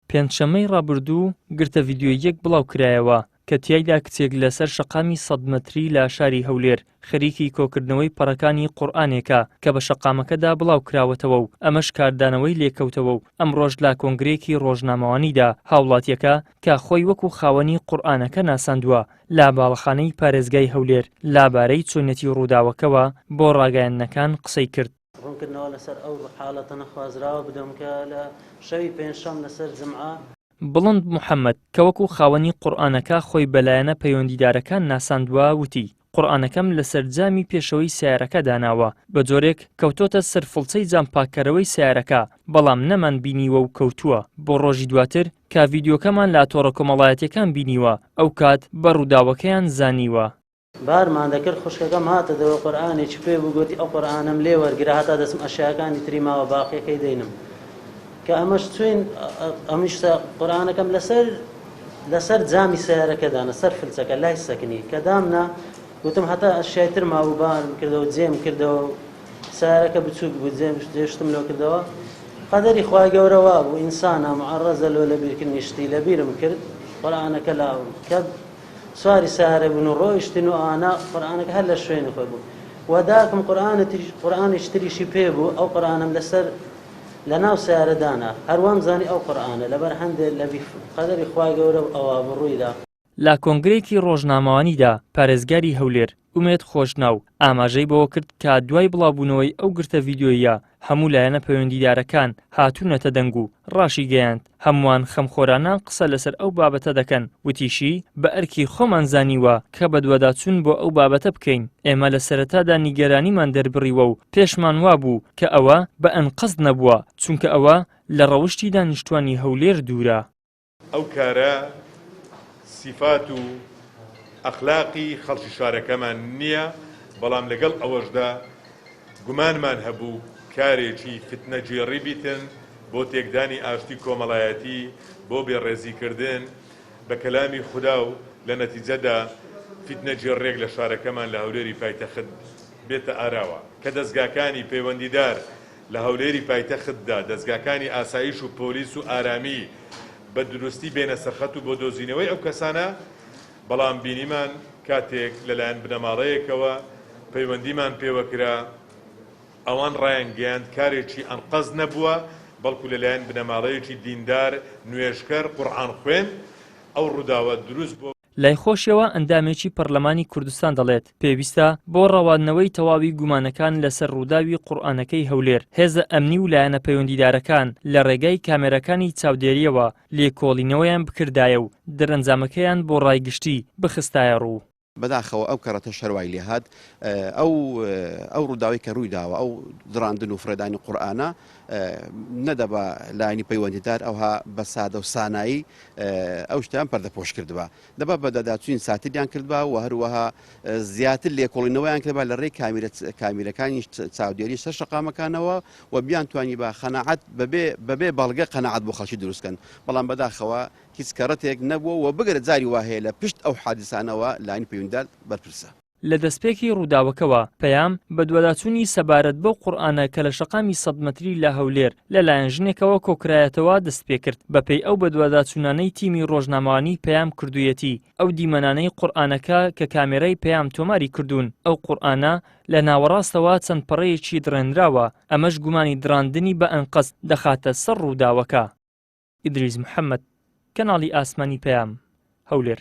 پێنجشەممەی ڕابردوو گرتە ڤیدیۆیەک بڵاو کرایەوە کە تیایدا کچێک لەسەر شەقامی 100 مەتری لە شاری هەولێر خەریکی کۆکردنەوەی پەڕەکانی قورئانێکە کە بە شەقامەکەدا بڵاو کراوەتەوە و ئەمەش کاردانەوەی لێکەوتەوە و ئەمڕۆژ لا کۆنگرێکی ڕۆژنامەوانیدا هاوڵاتیەکە کە خۆی وەکو خاوەنی قورئانەکە ناساندووە لا باڵەخانەی پارێزگای هەولێر لابارەی چۆنیەتی ڕووداوەکەوە بۆ ڕاگەیاندنەکان قسەی کرد. ڕوونکردنەوە لەسەر ئەو حاڵەتە نەخوازراوە بدەم کە لە شەوی پێنجشەم لەسەر جمعە بڵند محەممەد کە وەکو خاوەنی قورئانەکە خۆی بەلایەنە پەیوەندیدارەکان ناساندووە وتی قورئانەکەم لەسەر جامی پێشەوەی سیارەکە داناوە بە جۆرێک کەوتۆتە سەر فڵچەی جامپاکەرەوەی سیارەکە بەڵام نەمان بینیوە و کەوتووە بۆ ڕۆژی دواتر کە ڤیدیۆکەمان لا تۆڕە کۆمەڵایەتیەکان بینیوە ئەو کات بە ڕووداوەکەیان زانیوە. بارمان دەکرد خوشکەکەم هاتەدەوە قورئانێکی پێ بوو گوتی ئەو قورئانم لێ وەرگرا هەتا دەچم ئەشیاکانی تری ماوە باقیەکەی دەینم کە ئەمەش توێن ئەمیش قورئانەکەم لەسەر جامی سیارەکەدانە سەر فلچەکە لای سەکنی کە دامنا گوتم هەتا ئەشیای تر ماوە بارم کردەوە جێم کردەوە سیارەکە بچووک بوو جێشتم لەوە کردەوە قەدەری خوای گەورەوە بوو ئینسانە معەڕەزە لۆ لە بیرکردنی شتی لە بیرم کرد قورئانەکە لاوم کە سواری سیارە بوون و ڕۆیشتن و ئانا قورئانەکە هەر لە شوێنی خۆی بوو وەداکەم قورئانێکی تریشی پێ بوو ئەو قورئانم لەسەر لە ناو سیارەدانا هەروەم زانی ئەو قورئانە لەبەر هەندێک لە قەدەری خوای گەورە ئەوە بڕوویدا. لا کۆنگرێکی ڕۆژنامەوانیدا پارێزگاری هەولێر ئومێد خۆشناو ئاماژەی بەوە کرد کە دوای بڵاوبوونەوەی ئەو گرتە ڤیدیۆیە هەموو لایەنە پەیوەندیدارەکان هاتوونەتە دەنگ و ڕاشی گەیاند هەمووان خەمخۆرانە قسە لەسەر ئەو بابەتە دەکەن وتیشی بە ئەرکی خۆمان زانیوە کە بە دووەداچوون بۆ ئەو بابەتە بکەین ئێمە لە سەرەتادا نیگەرانیمان دەربڕیوە و پێشمان وابوو کە ئەوە بە ئەنقەست نەبووە چونکە ئەوە لە ڕەوشی دانیشتوانی هەولێر دوورە. ئەو کارە سیفات و ئەخلاقی خەڵکی شارەکەمان نییە بەڵام لەگەڵ ئەوەشدا گومانمان هەبوو کارێکی فتنەجێڕی بیتن بۆ تێکدانی ئاشتی کۆمەڵایەتی بۆ بێڕێزیکردن بە کەلامی خودا و لە نەتیجەدا فتنەجێڕێک لە شارەکەمان لە هەولێری پایتەخت بێتە ئاراوە کە دەستگاکانی پەیوەندیدار لە هەولێری پایتەختدا دەستگاکانی ئاسایش و پۆلیس و ئارامی بە دروستی بێنە سەرخەت و بۆ دۆزینەوەی ئەو کەسانە بەڵام بینیمان کاتێک لەلایەن بنەماڵەیەکەوە پەیوەندیمان پێوەکرا ئەوان ڕایانگەیاند کارێکی ئەنقەز نەبووە بەڵکو لەلایەن بنەماڵەیەکی دیندار نوێژکەر قورئان خوێن ئەو ڕووداوە دروست بۆ لای خۆشیەوە ئەندامێکی پەرلەمانی کوردستان دەڵێت پێویستە بۆ ڕەوادنەوەی تەواوی گومانەکان لەسەر ڕووداوی قورئانەکەی هەولێر هێزە ئەمنی و لایەنە پەیوەندیدارەکان لە ڕێگای کامێرەکانی چاودێریەوە لێکۆڵینەوەیان بکردایە و دەرەنجامەکەیان بۆ ڕایگشتی بخستایە ڕوو. بەداخەوە ئەو کەڕەتە شەروای لێهات ئەو ڕووداوی کە ڕووی داوە ئەو دڕاندن و فرەدانی قورئانە نەدەبە لایەنی پەیوەندیدار ئەوها بە سادە و سانایی ئەو شتیان پەردەپۆش کردبە دەبا بە دەداچوین ساتریان کردبا و هەروەها زیاتر لێکۆڵینەوەیان کردبا لە ڕێی کامیرەکانی چاودێری سەر شەقامەکانەوە و بیان توانی بە خەناعەت بەبێ بەڵگە قەناعەت بۆ خەڵکی دروستکەن بەڵام بەداخەوە هیچ کەڕەتێک نەبووە و بگرە جاری وهەیە لە پشت ئەو حادیسانەوە لایەنی پەیوەندیدار بەرپرسە. لە دەستپێکی ڕووداوەکەوە پەیام بە دووەداچوونی سەبارەت بەو قورئانە کە لە شەقامی 100 مەتری لە هەولێر لەلایەن ژنێکەوە کۆکرایەتەوە دەست پێ کرد بەپێی ئەو بە دووەداچوونانەی تیمی ڕۆژنامەوانی پەیام کردوویەتی ئەو دیمەنانەی قورئانەکە کە کامێرەی پەیام تۆماری کردوون ئەو قورئانە لە ناوەڕاستەوە چەند پەڕەیەکی درێنراوە ئەمەش گومانی دڕاندنی بە ئەنقەست دەخاتە سەر ڕووداوەکە. ئیدریس محەممەد کەناڵی ئاسمانی پەیام هەولێر.